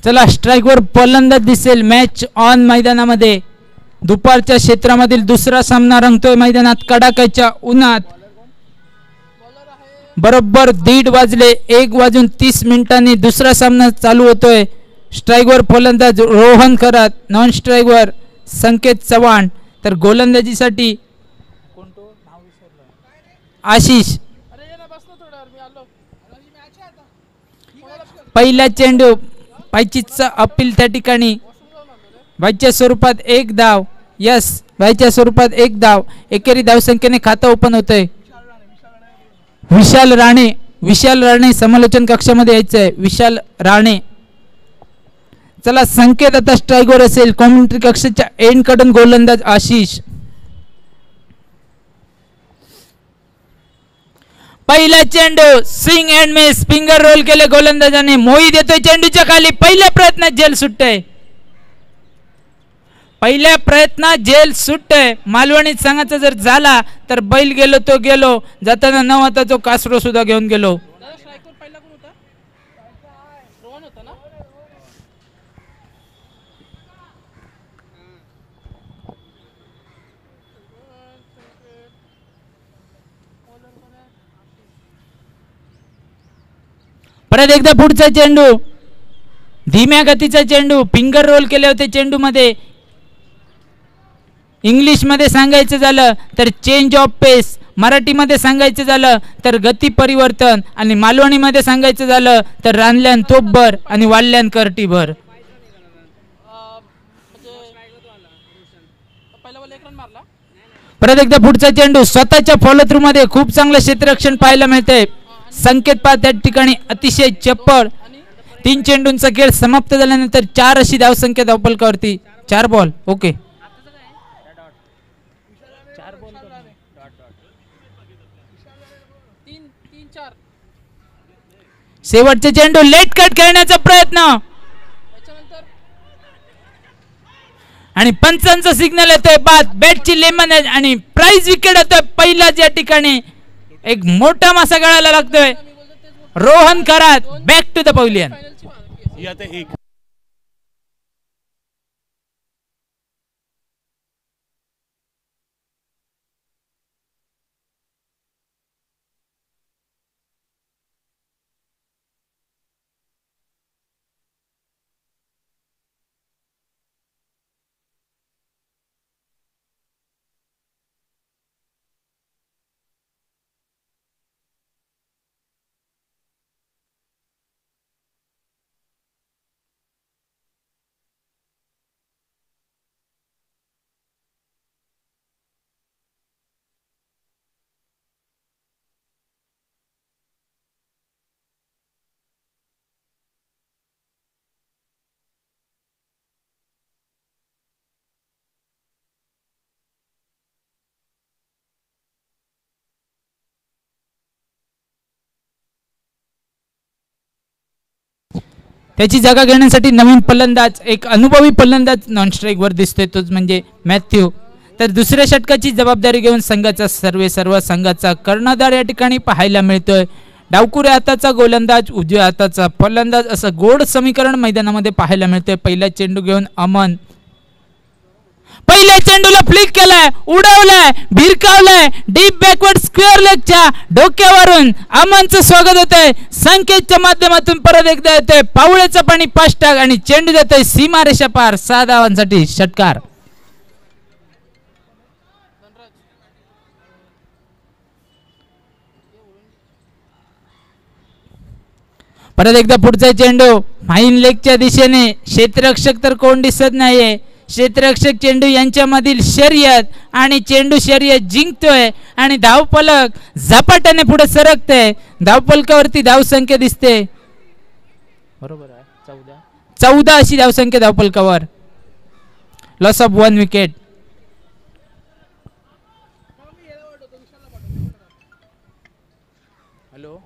चला स्ट्राइकवर फलंदाज दिसेल. मॅच ऑन मैदानामध्ये दुपारच्या क्षेत्रामधील दुसरा सामना रंगतोय मैदानात कडाक्याच्या उन्हात. बरोबर 1:30 वाजले, 1:30 दुसरा सामना चालू होतोय. स्ट्राइकवर फलंदाज रोहन खरात, नॉन स्ट्राइकवर संकेत चव्हाण, तर गोलंदाजीसाठी आशिष. पहिला चेंडू पायचीचा अपील त्या ठिकाणी वाईच्या स्वरूपात 1 धाव. यस, वाईच्या स्वरूपात 1 धाव. एकेरी धावसंख्येने खातं ओपन होतंय. विशाल राणे समालोचन कक्षामध्ये यायचंय. विशाल राणे. चला संकेत आता स्ट्राइकवर असेल. कॉमेंट्री कक्षाच्या एंड कडून गोलंदाज आशिष. पहिला चेंडू swing and miss, finger roll केले गोलंदाजाने. मोहित येतोय चेंडूच्या खाली. पहिल्या प्रयत्नात झेल सुटतंय. पहिल्या प्रयत्नात झेल सुटतंय. मालवणी संघाचा जर झाला तर बैल गेलो तो गेलो, जाताना न होता तो कासरो सुद्धा घेऊन गेलो. परत एकदा पुढचा चेंडू, धीम्या गतीचा चेंडू, फिंगर रोल केले होते चेंडू मध्ये. इंग्लिश मध्ये सांगायचं झालं तर चेंज ऑफ पेस, मराठीमध्ये सांगायचं झालं तर गती परिवर्तन, आणि मालवणी मध्ये सांगायचं झालं तर रानल्यान तोपभर आणि वाढल्यान करटीभर. परत एकदा पुढचा चेंडू स्वतःच्या फॉलो थ्रू मध्ये खूप चांगलं क्षेत्ररक्षण पाहायला मिळते. संकेत पा त्या ठिकाणी अतिशय चप्पळ. 3 चेंडूंचा खेळ समाप्त झाल्यानंतर 4 अशी धावसंख्या धावफलकावरती. 4 बॉल. ओके, शेवटचे चेंडू लेट कट खेळण्याचा प्रयत्न, आणि पंचांचा सिग्नल येतोय. बाद बॅटची लेमन आणि प्राइज विकेट होतोय. पहिलाच या ठिकाणी एक मोठा मासा गळायला लागतोय. Rohan Kharat back to the pavilion. त्याची जागा घेण्यासाठी नवीन फलंदाज, एक अनुभवी फलंदाज नॉन स्ट्राइक वर दिसतोय, तोच म्हणजे मॅथ्यू. तर दुसऱ्या षटकाची जबाबदारी घेऊन संघाचा सर्व संघाचा कर्णधार या ठिकाणी पाहायला मिळतोय. डावकुऱ्या हाताचा गोलंदाज, उजव्या हाताचा फलंदाज, असं गोड समीकरण मैदानामध्ये पाहायला मिळतोय. पहिला चेंडू घेऊन अमन. पहिल्या चेंडूला फ्लिक केलाय, उडवलाय, भिरकावलाय. डीप बॅकवर्ड स्क्वेअर लेगच्या डोक्यावरून अमनचं स्वागत होतंय. संकेतच्या माध्यमातून परत एकदा येतोय पावळेचं पाणी 5 टाक, आणि चेंडू देतोय सीमारेषा पार. 6 धावांसाठी षटकार. परत एकदा पुढचा चेंडू फाईन लेगच्या दिशेने. क्षेत्ररक्षक तर कोण दिसत नाहीये. क्षेत्ररक्षक चेंडू यांच्यामधील शर्यत, आणि चेंडू शर्यत जिंकतोय, आणि धावफलक झपाट्याने पुढे सरकते. धावफलकावरती धावसंख्या दिसते. बरोबर आहे, 14 अशी धावसंख्या धावफलकावर. Loss of 1 wicket. हॅलो,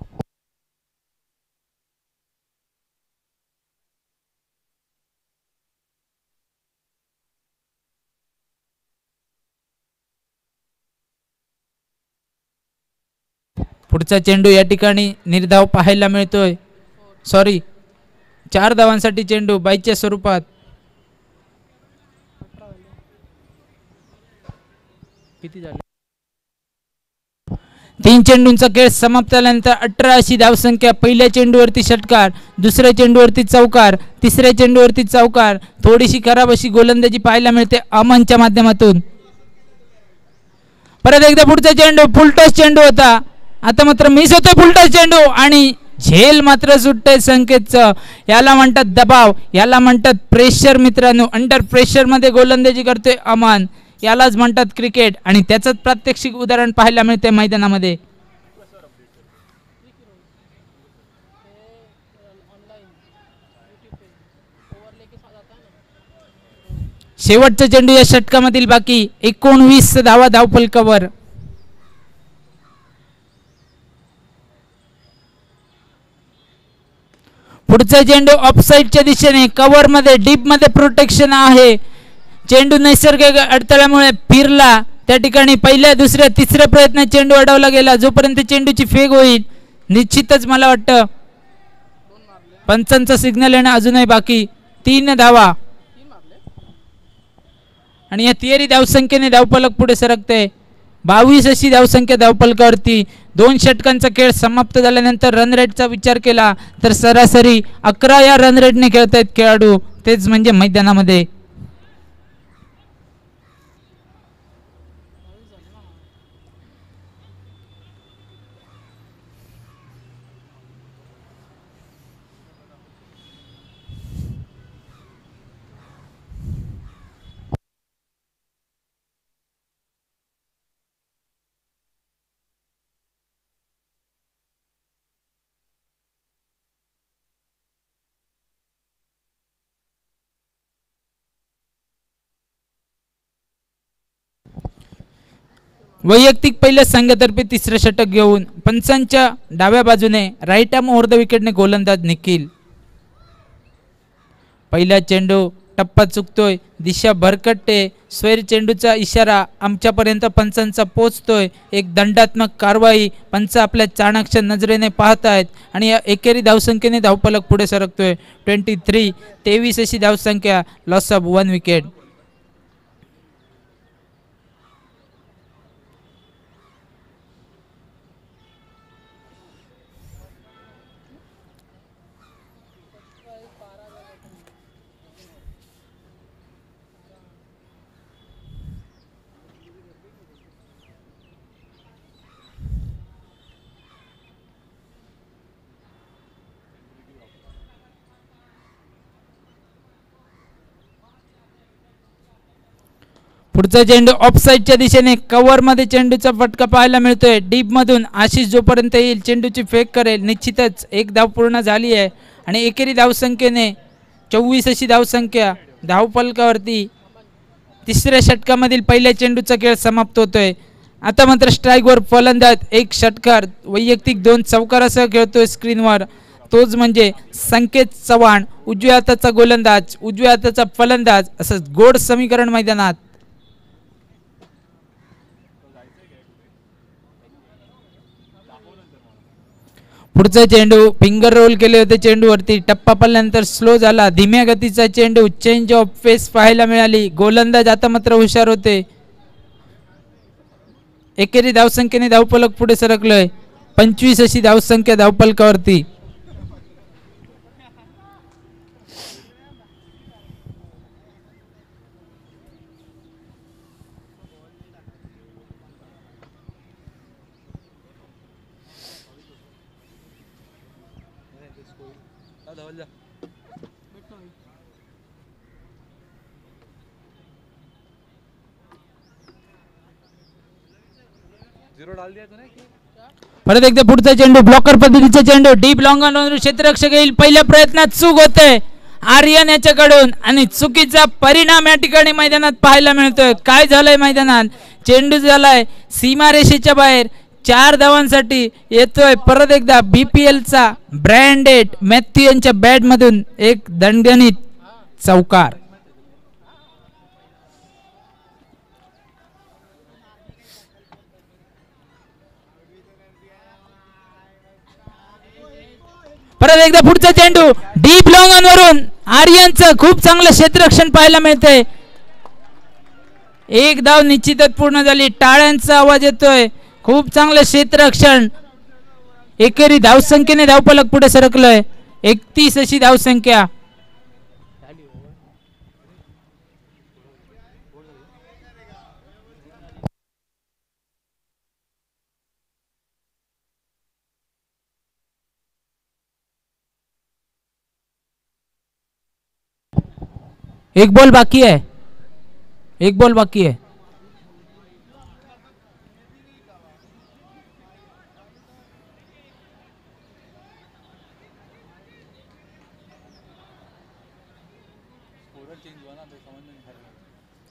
पुढचा चेंडू या ठिकाणी निर्धाव पाहायला मिळतोय. सॉरी, 4 धावांसाठी चेंडू बाईच्या स्वरूपात. किती झाले? 3 चेंडूंचा खेळ समाप्त झाल्यानंतर 18 अशी धावसंख्या. पहिल्या चेंडूवरती षटकार, दुसऱ्या चेंडूवरती चौकार, तिसऱ्या चेंडूवरती चौकार. थोडीशी खराब अशी गोलंदाजी पाहायला मिळते अमनच्या माध्यमातून. परत एकदा पुढचा चेंडू फुलटॉस चेंडू होता, आता मात्र मिस होतोय फुलटॉस चेंडू आणि झेल मात्र सुटतंय संकेतचं. याला म्हणतात दबाव, याला म्हणतात प्रेशर मित्रांनो. अंडर प्रेशर मध्ये गोलंदाजी करतोय अमन, यालाच म्हणतात क्रिकेट आणि त्याचंच प्रात्यक्षिक उदाहरण पाहायला मिळते मैदानामध्ये. शेवटचा चेंडू या षटकामधील बाकी 19 धावा धावफलकावर. पुढचा चेंडू ऑफसाईडच्या दिशेने, कव्हर मध्ये, डीप मध्ये प्रोटेक्शन आहे. चेंडू नैसर्गिक अडथळ्यामुळे फिरला, त्या ठिकाणी पहिल्या दुसऱ्या तिसऱ्या प्रयत्न चेंडू अडवला गेला. जोपर्यंत चेंडूची फेक होईल निश्चितच मला वाटतं पंचांचा सिग्नल येणं अजूनही बाकी. 3 धावा आणि या तिहेरी धावसंख्येने धावफलक पुढे सरकते. 22 अशी धावसंख्या धावफलकावरती. 2 षटकांचा खेळ समाप्त झाल्यानंतर रन रेटचा विचार केला तर सरासरी 11 या रन रेटने खेळतायत खेळाडू, तेच म्हणजे मैदानामध्ये. वैयक्तिक पहिल्या संघातर्फे तिसरे षटक घेऊन पंचांच्या डाव्या बाजूने राईट आर्म ओव्हर द विकेटने गोलंदाज निखिल. पहिला चेंडू टप्पा चुकतोय, दिशा भरकटते. स्वैर चेंडूचा इशारा आमच्यापर्यंत पंचांचा पोचतोय. एक दंडात्मक कारवाई पंच आपल्या चाणक्य नजरेने पाहतायत आणि या एकेरी धावसंख्येने धावफलक पुढे सरकतोय. 23 अशी धावसंख्या, लॉस ऑफ 1 विकेट. पुढचा चेंडू ऑफसाईडच्या दिशेने, कव्हर मध्ये चेंडूचा फटका पाहायला मिळतोय. डीप मधून आशिष जोपर्यंत येईल चेंडूची फेक करेल. निश्चितच एक धाव पूर्ण झाली आहे आणि एकेरी धावसंख्येने 24 अशी धावसंख्या धावफलकावरती. तिसऱ्या षटकामधील पहिल्या चेंडूचा खेळ समाप्त होतोय. आता मात्र स्ट्राईकवर फलंदाज, एक षटकार, वैयक्तिक 2 चौकारासह खेळतोय स्क्रीनवर. तोच म्हणजे संकेत चव्हाण, उजव्या हाताचा गोलंदाज, उजव्या हाताचा फलंदाज, असं गोड समीकरण मैदानात. पुढचा चेंडू फिंगर रोल केले होते चेंडूवरती, टप्पा पडल्यानंतर स्लो झाला. धीम्या गतीचा चेंडू, चेंज ऑफ फेस पाहायला मिळाली. गोलंदाज आता मात्र हुशार होते. एकेरी धावसंख्येने धावफलक पुढे सरकलोय. 25 अशी धावसंख्या धावफलकावरती. परत एकदा पुढचा चेंडू, ब्लॉकर पद्धतीचा चेंडू, डीप लॉंग ऑन, क्षेत्ररक्षक येईल. पहिल्या प्रयत्नात चूक होते आर्यन याच्याकडून आणि चुकीचा परिणाम या ठिकाणी मैदानात पाहायला मिळतोय. काय झालंय मैदानात? चेंडू झालाय सीमारेषेच्या बाहेर. 4 धावांसाठी येतोय परत एकदा BPLचा ब्रँडेड मॅथ्यू यांच्या बॅट मधून एक दणदणीत चौकार. परत एकदा पुढचा चेंडू डीप लॉंग ऑन वरून आर्यनचं खूप चांगलं क्षेत्ररक्षण पाहायला मिळतंय. एक धाव निश्चितच पूर्ण झाली. टाळ्यांचा आवाज येतोय. खूप चांगलं क्षेत्ररक्षण. एकेरी धावसंख्येने धावफलक पुढे सरकलोय. 31 अशी धावसंख्या. एक बॉल बाकी है. एक बॉल बाकी है.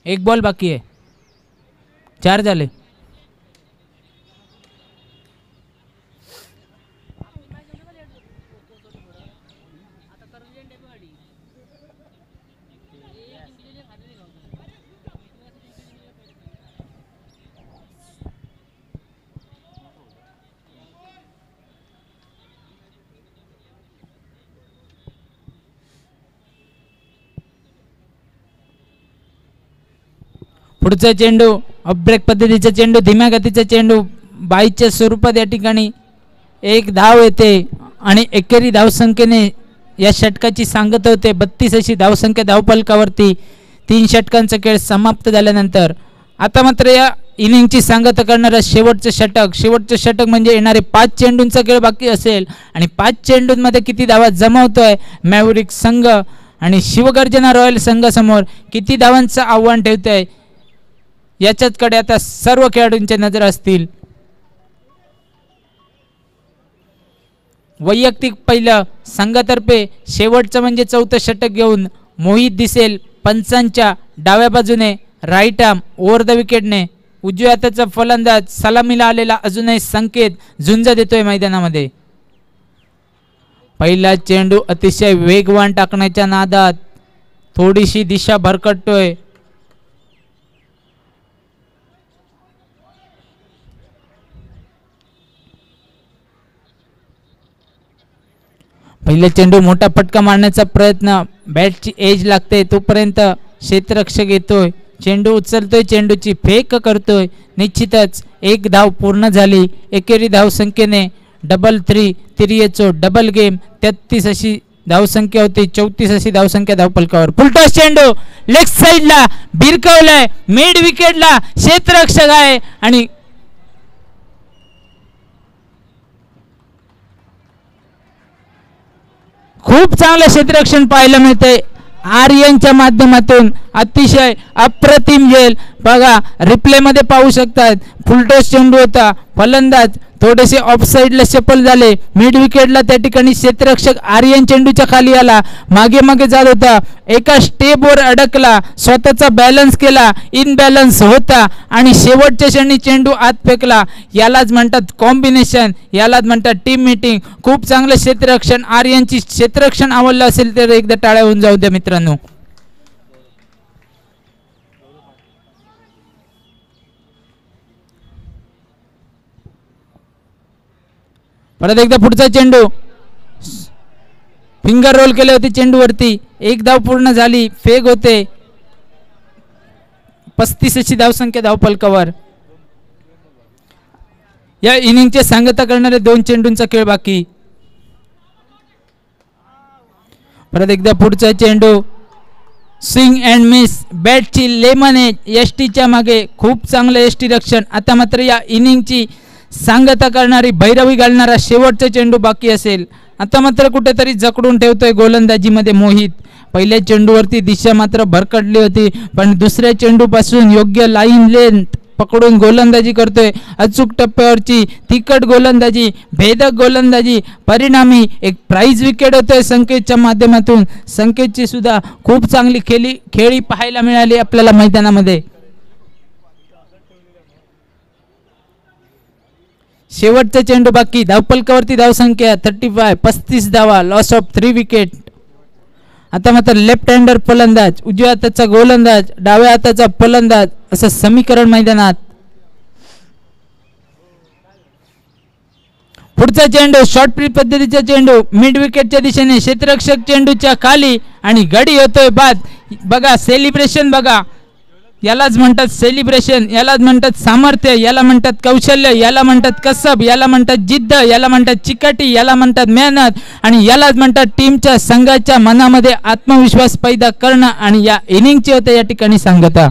एक बॉल बाकी है. 4 झाले. पुढचा चेंडू अपब्रेक पद्धतीचा चेंडू, धीम्या गतीचा चेंडू बाईच्या स्वरूपात या ठिकाणी एक धाव येते आणि एकेरी धावसंख्येने या षटकाची सांगत होते. 32 अशी धावसंख्या धावफलकावरती 3 षटकांचा खेळ समाप्त झाल्यानंतर आता मात्र या इनिंगची सांगता करणारा शेवटचं षटक म्हणजे येणारे 5 चेंडूंचा खेळ बाकी असेल आणि 5 चेंडूंमध्ये किती धावा जमावतोय मॅव्हरिक संघ आणि शिवगर्जना रॉयल संघासमोर किती धावांचं आव्हान ठेवतोय याच्याकडे आता सर्व खेळाडूंच्या नजर असतील. वैयक्तिक पहिलं संघातर्फे शेवटचं म्हणजे 4थं षटक घेऊन मोहित दिसेल पंचांच्या डाव्या बाजूने राईट आर्म ओव्हर द विकेटने. उजव्या हाताचा फलंदाज सलामीला आलेला अजूनही संकेत झुंज देतोय मैदानामध्ये. पहिला चेंडू अतिशय वेगवान टाकण्याच्या नादात थोडीशी दिशा भरकटतोय. पहिले चेंडू मोठा फटका मारण्याचा प्रयत्न, बॅटची एज लागते तोपर्यंत क्षेत्ररक्षक येतोय, चेंडू उचलतोय, चेंडूची फेक करतोय. निश्चितच एक धाव पूर्ण झाली. एकेरी धावसंख्येने 3-3 तिरियेचो डबल गेम 33 अशी धावसंख्या होती. 34 अशी धावसंख्या धावफलकावर. फुलटॉस चेंडू लेग साइडला भिरकवलाय, मिड विकेटला क्षेत्ररक्षक आहे आणि खूप चांगलं क्षेत्ररक्षण पाहायला मिळते आर्यनच्या माध्यमातून. अतिशय अप्रतिम झेल बघा, रिप्ले मध्ये पाहू शकतात. फुलटॉस चेंडू होता, फलंदाज थोडेसे ऑफ साइडला सफल झाले, मिड विकेटला त्या ठिकाणी क्षेत्ररक्षक आर्यन चेंडूच्या खाली आला, मागे मागे जात होता, एका स्टेपवर अडकला, स्वतःचा बॅलन्स केला, इनबॅलन्स होता आणि शेवटच्या क्षणी चेंडू आत फेकला. यालाच म्हणतात कॉम्बिनेशन, यालाच म्हणतात टीम मीटिंग. खूप चांगलं क्षेत्ररक्षण. आर्यनची क्षेत्ररक्षण आवडलं असेल तर एकदा टाळ्या होऊन जाऊ द्या मित्रांनो. परत एकदा पुढचा चेंडू फिंगर रोल केले होते चेंडूवरती. एक धाव पूर्ण झाली, फेक होते. 35 अशी धावसंख्या धावफलकावर. या इनिंगचे सांगता करणारे 2 चेंडूंचा खेळ बाकी. परत एकदा पुढचा चेंडू स्विंग अँड मिस, बॅटची लेमन एज, एसटीच्या मागे खूप चांगलं एसटी रक्षण. आता मात्र या इनिंगची सांगता करणारी भैरवी घालणारा शेवटचा चेंडू बाकी असेल. आता मात्र कुठेतरी जकडून ठेवतोय गोलंदाजीमध्ये मोहित. पहिल्या चेंडूवरती दिशा मात्र भरकटली होती, पण दुसऱ्या चेंडूपासून योग्य लाईन लेंथ पकडून गोलंदाजी करतोय. अचूक टप्प्यावरची तिखट गोलंदाजी, भेदक गोलंदाजी, परिणामी एक प्राइज विकेट होतोय संकेतच्या माध्यमातून. संकेतची सुद्धा खूप चांगली खेळी पाहायला मिळाली आपल्याला मैदानामध्ये. शेवटचा चेंडू बाकी. धावफलकावरती धावसंख्या 35, 35 धावा, लॉस ऑफ 3 विकेट. आता मात्र लेफ्ट हँडर फलंदाज, उजव्या हाताचा गोलंदाज, डाव्या हाताचा फलंदाज असं समीकरण मैदानात. पुढचा चेंडू शॉर्ट पिच पद्धतीचा चेंडू मिड विकेटच्या दिशेने क्षेत्ररक्षक चेंडूच्या खाली आणि गडी होतोय बाद. बघा सेलिब्रेशन बघा, यालाच म्हणतात सेलिब्रेशन, यालाच म्हणतात सामर्थ्य, याला म्हणतात कौशल्य, याला म्हणतात कसब, याला म्हणतात जिद्द, याला म्हणतात चिकाटी, याला म्हणतात मेहनत आणि यालाच म्हणतात टीमच्या संघाच्या मनामध्ये आत्मविश्वास पैदा करणं. आणि या इनिंगची होते या ठिकाणी सांगता.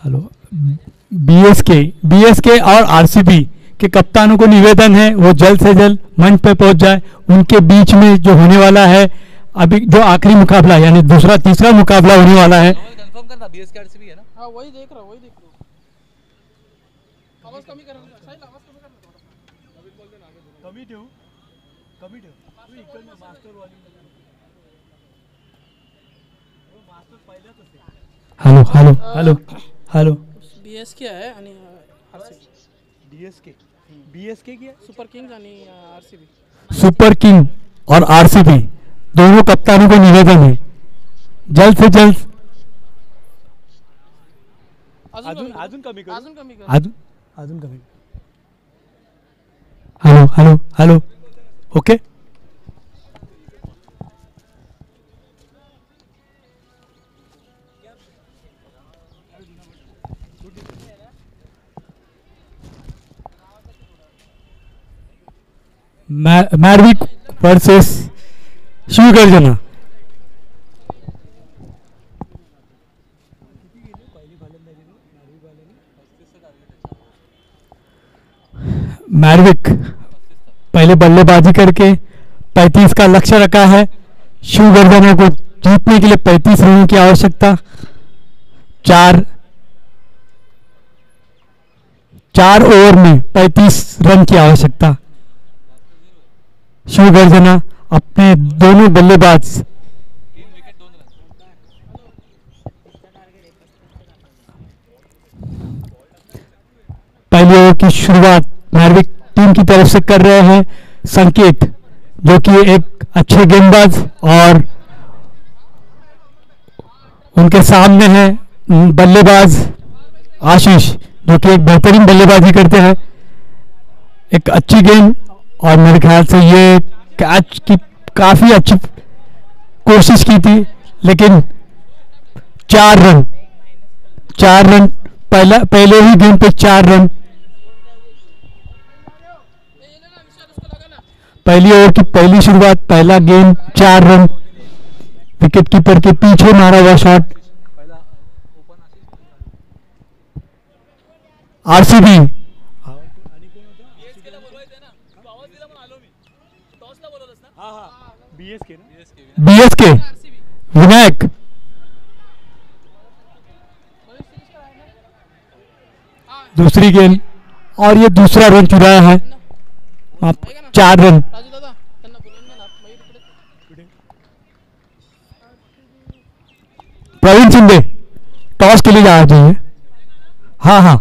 हेलो। बीएसके और आरसीबी के कप्तानों को निवेदन है वो जल्द से जल्द मंच पे पहुंच जाए। उनके बीच में जो होने वाला है अभी जो आखिरी मुकाबला यानी दूसरा तीसरा मुकाबला होने वाला है। कंफर्म करना बीएसके आरसीबी है ना? हाँ वही देख रहा आवाज कमी कर साहिल, आवाज कमी कर थोड़ा अभी बोल देना आगे कमी ठेव तू इकडे मास्टर वाली मास्टर पहिल्याच असते। Hello hello hello hello. BSK आहे आणि आरसीबी। बीएसके की सुपर किंग्स आणि आरसीबी। सुपर किंग और आरसीबी दोनों कप्तानों को निवेदन है जल्द से जल्द अजून कमी कर अजून कमी। Hello hello hello okay. मैरविक वर्सेस शिवगर्जना। मैरविक पहले बल्लेबाजी करके 35 का लक्ष्य रखा है। शिवगर्जना को जीतने के लिए 35 रनों की आवश्यकता। चार ओवर में 35 रन की आवश्यकता। शिवगर्जना अपने दोनों बल्लेबाज पहली ओवर की शुरुआत मैरविक टीम की तरफ से कर रहे हैं। संकेत जो कि एक अच्छे गेंदबाज और उनके सामने है बल्लेबाज आशीष जो कि एक बेहतरीन बल्लेबाजी करते हैं। एक अच्छी गेंद और मेरे ख्याल से ये कैच की काफी अच्छी कोशिश की थी लेकिन 4 रन पहले ही गेंद पे 4 रन। पहली ओवर की पहली शुरुआत पहला गेंद 4 रन। विकेट कीपर के पीछे मारा हुआ शॉट। आरसीबी बीएसके विनायक दूसरी गेंद और ये दूसरा रन चुराया है। आप 4 रन। प्रवीण शिंदे टॉस के लिए जा जाइए। हाँ हाँ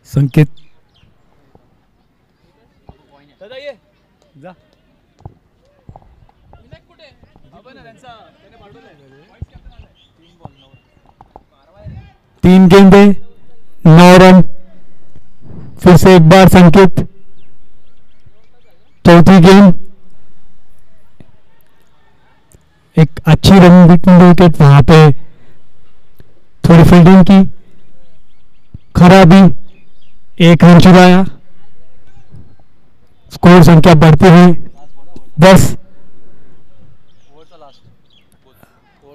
संकेत 3 गेंदे 9 रन। फिर से एक बार संकेत, चौथी गेंद, एक अच्छी रन विकेट, वहां पे थोड़ी फील्डिंग की खराबी, 1 रन चुराया। स्कोर संख्या बढ़ती हुई 10।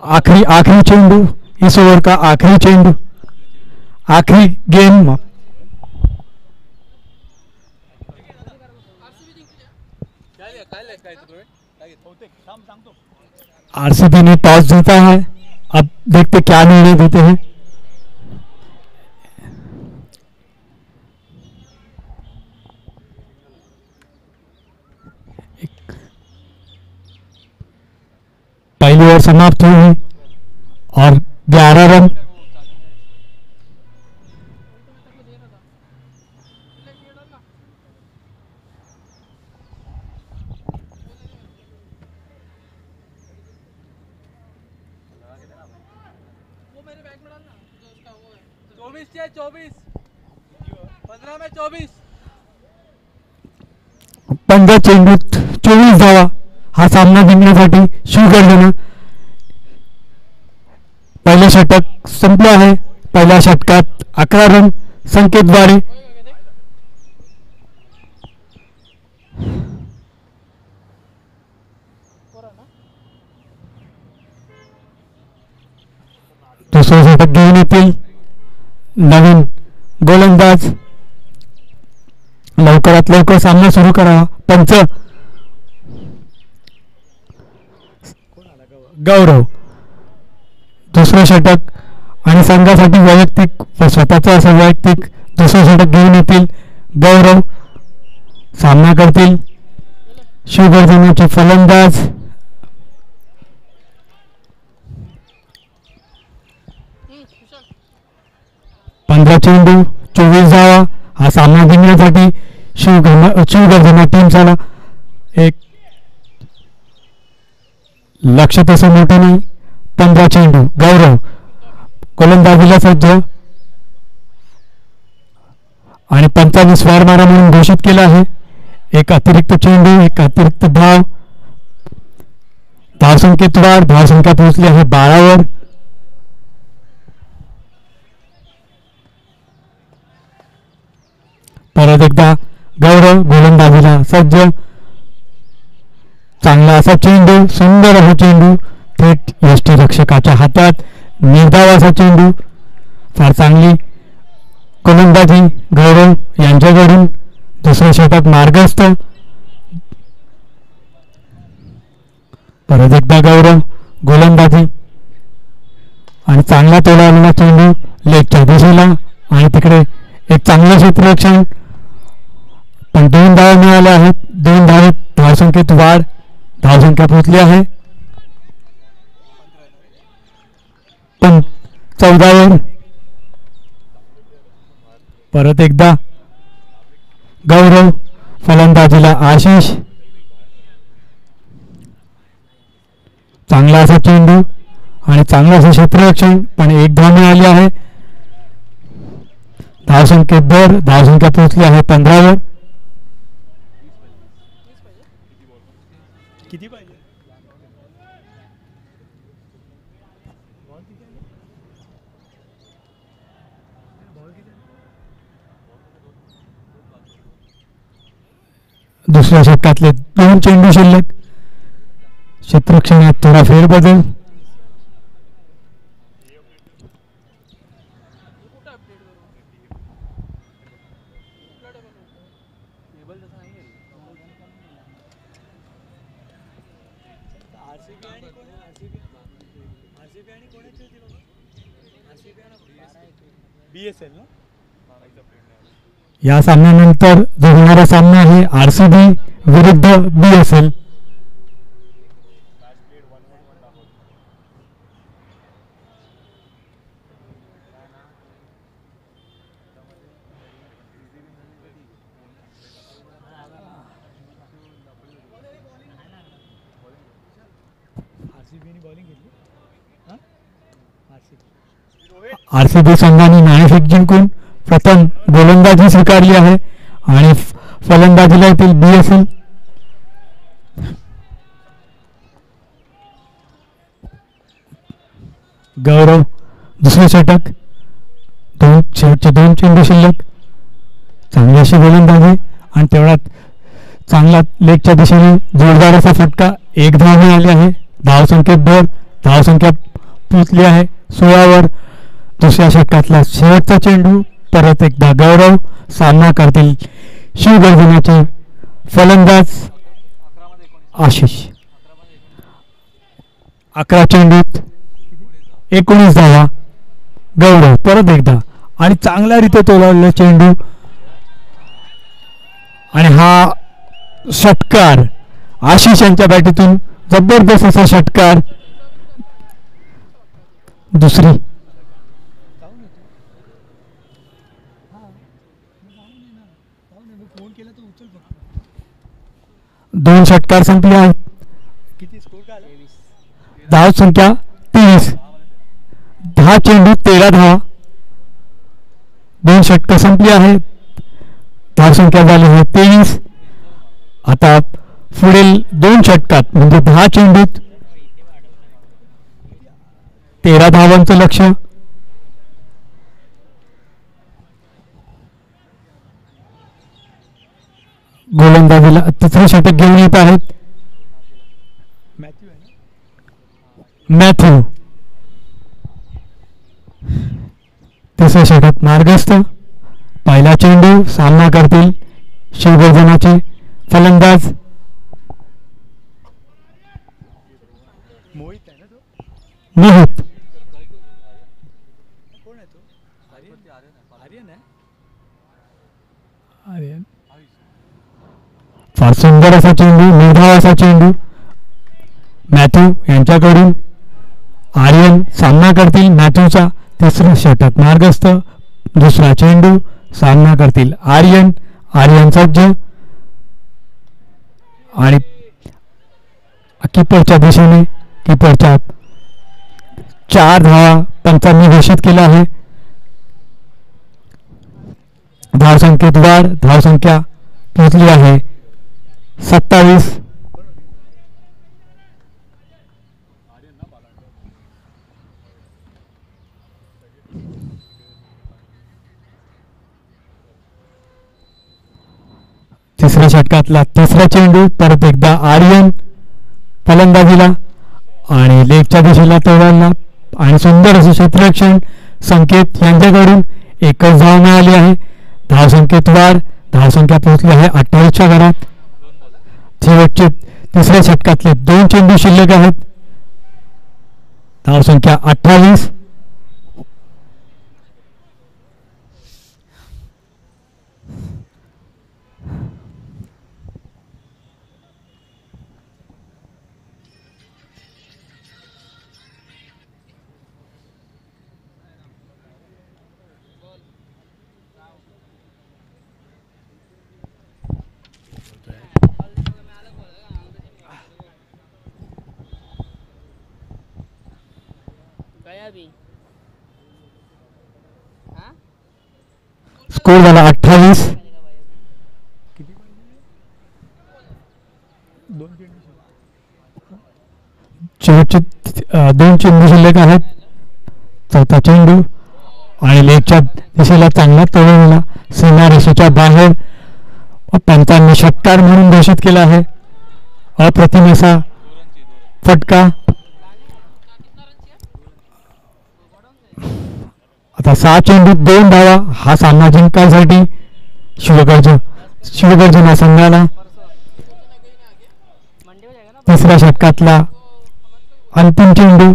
आखिरी चेंडू, इस ओवर का आखिरी चेंडू, आखिरी गेंद। आरसीबी ने टॉस जीता है, अब देखते क्या निर्णय देते हैं। पहली ओवर समाप्त हुई और 11 रन। वो मेरे बैग में डालना जो उसका वो है 24 15 में 24 15 चेंडूत 24 धावा हा सामना जिंकण्यासाठी शिवगर्जना। पहिले षटक संपले आहे, पहिल्या षटकात 11 रन संकेतद्वारे। दुसरे षटक घेऊन येतील नवीन गोलंदाज, लवकरात लवकर सामना सुरू करावा। पंच गौरव दुसरे षटक आणि संघासाठी वैयक्तिक व स्वतःचं असं वैयक्तिक दुसरे षटक घेऊन येतील गौरव। सामना करतील शिवगर्जनाचे फलंदाज पंधरा चेंडू 24 धावा हा सामना जिंकण्यासाठी शिवगर्जना टीमचा एक लक्ष तसं मोठं नाही। 15 चेंडू गौरव गोलंदाजीला सज्ज आणि 25 वार मारा म्हणून घोषित केला आहे। एक अतिरिक्त चेंडू, एक अतिरिक्त धाव, धावसंख्येत वाढ, धावसंख्या पोहोचली आहे 12 वर। परत एकदा गौरव गोलंदाजीला सज्ज, चांगला असा चेंडू, सुंदर असा चेंडू थेट यष्टीरक्षकाच्या हातात, निर्धाव असा चेंडू, फार चांगली गोलंदाजी गौरव यांच्याकडून। दुसरे षटक मार्गस्थ, परत एकदा गौरव गोलंदाजी आणि चांगला तोडालेला चेंडू लेगच्या दिशेला आणि तिकडे एक चांगलं क्षेत्ररक्षण, पण 2 धावा मिळाल्या आहेत। 2 धावेत धावसंख्येत वाढ, धावसंख्या पोहोचली आहे 14 वर। परत एकदा गौरव फलंदाजीला आशिष, चांगला असा चेंडू आणि चांगलं असं क्षेत्ररक्षण, पण 1 धाव मिळाली आहे। धावसंख्येत दर, धावसंख्या पोहोचली आहे 15 वर। किती पाहिजे? दुसऱ्या षटकातले 2 चेंडू शिल्लक, क्षेत्ररक्षणात थोडा फेरबदल। BSL ना? या सामन्यानंतर जो होणारा सामना आहे आरसीबी विरुद्ध BSL। आरसीबी संघाने नाणेफेक जिंकून प्रथम गोलंदाजी स्वीकारली आहे आणि फलंदाजीला येथील BSL गौरव दुसरे षटक, शेवटचे 2 चेंडू शिल्लक, चांगली अशी गोलंदाजी आणि तेवढ्यात चांगला लेगच्या दिशेने जोरदार असा फटका. 1 धाव मिळाली आहे. धावसंख्येत भर, धावसंख्या पोचली आहे 16वर. दुसऱ्या षटकातला शेवटचा चेंडू, परत एकदा गौरव, सामना करतील शिवगर्जनाचे फलंदाज आशिष. 11 चेंडूत 19 धावा. गौरव परत एकदा आणि चांगल्या रीते तोलावलेला चेंडू आणि हा षटकार आशिष यांच्या बॅटीतून जबरदस्त असा षटकार. दुसरी 2 षटकार संपले आहेत. धाव संख्या 23. 10 चेंडू 13 धावा. 2 षटकार संपली आहेत. धाव संख्या झाली आहे 23. आता पुढील 2 षटकात म्हणजे 10 चेंडूत 13 धावांचं लक्ष. गोलंदाजीला तिसरे षटक घेऊन येत आहेत मॅथ्यू. तिसरे षटक मार्गस्थ. पहिला चेंडू, सामना करतील शिवगर्जनाचे फलंदाज मोहित. फार सुंदर असा चेंडू, निर्धाव असा चेंडू मॅथ्यू यांच्याकडून. आर्यन सामना करतील मॅथ्यूचा. तिसरं षटक मार्गस्थ. दुसरा चेंडू, सामना करतील आर्यन. आर्यन सज्ज आणि कीपरच्या दिशेने कीपरच्या 4 धावा पंचांनी घोषित केला आहे. धावसंख्येत वाढ, धावसंख्या पोहोचली आहे 27. तिसऱ्या षटकातला तिसरा चेंडू, परत एकदा आर्यन फलंदाजीला आणि लेगच्या दिशेला तोडायला आणि सुंदर असे क्षेत्ररक्षण संकेत यांच्याकडून. 1च धाव मिळाली आहे. धावसंख्येत वाढ, धावसंख्या पोहोचली आहे 28च्या घरात. शेवटचे तिसऱ्या षटकातले 2 चेंडू शिल्लक आहेत. धावसंख्या 28. स्कोर झाला 28. शेवटचे 2 चेंडू शिल्लक आहेत. चौथा चेंडू आणि लेगच्या दिशेला चांगला तोडलेला सीमारेषेच्या बाहेर पंचांनी षटकार म्हणून घोषित केला आहे. अप्रतिम असा फटका. आता 6 चेंडूत 2 धावा. हा सामना जिंकण्यासाठी शिवगर्जना संघाला. तिसऱ्या षटकातला अंतिम चेंडू,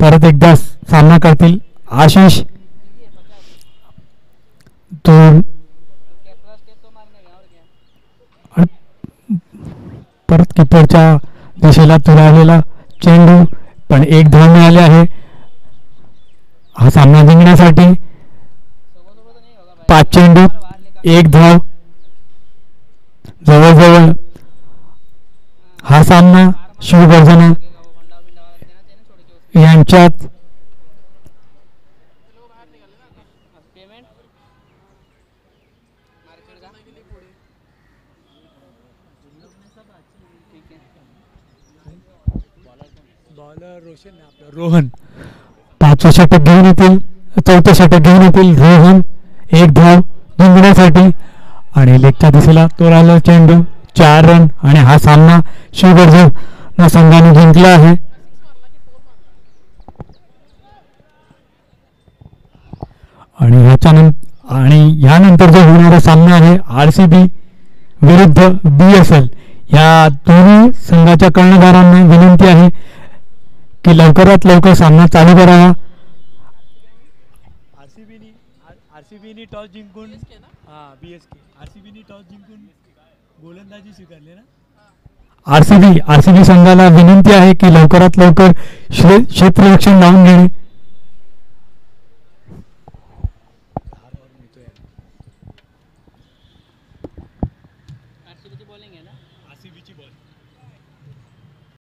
परत एकदा सामना करतील आशिष. 2 परत कीपरच्या दिशेला तुरावलेला चेंडू, पण 1 धाव मिळाली आहे. हा सामना जिंकण्यासाठी 5 चेंडू 1 धाव. जवळजवळ हा सामना शिवगर्जना यांच्यात रोहन 5वे षटक घेऊन येतील, 4थे षटक घेऊन येतील रोहन. 1 धाव जिंकण्यासाठी आणि लेगच्या दिशेला तो राहिला चेंडू. 4 रन आणि हा सामना शिवगर्जना संघाने जिंकला आहे. आणि यानंतर जो होणारा सामना आहे RCB विरुद्ध BSL, या दोन्ही संघाच्या कर्णधारांना विनंती आहे की लवकरात लवकर सामना चालू करावा. आरसीबीनी टॉस जिंकून आरसीबीनी टॉस जिंकून गोलंदाजी स्वीकारली ना. आरसीबी संघाला विनंती आहे की लवकरात लवकर क्षेत्ररक्षण लावून घेणे. आरसीबीची बॉल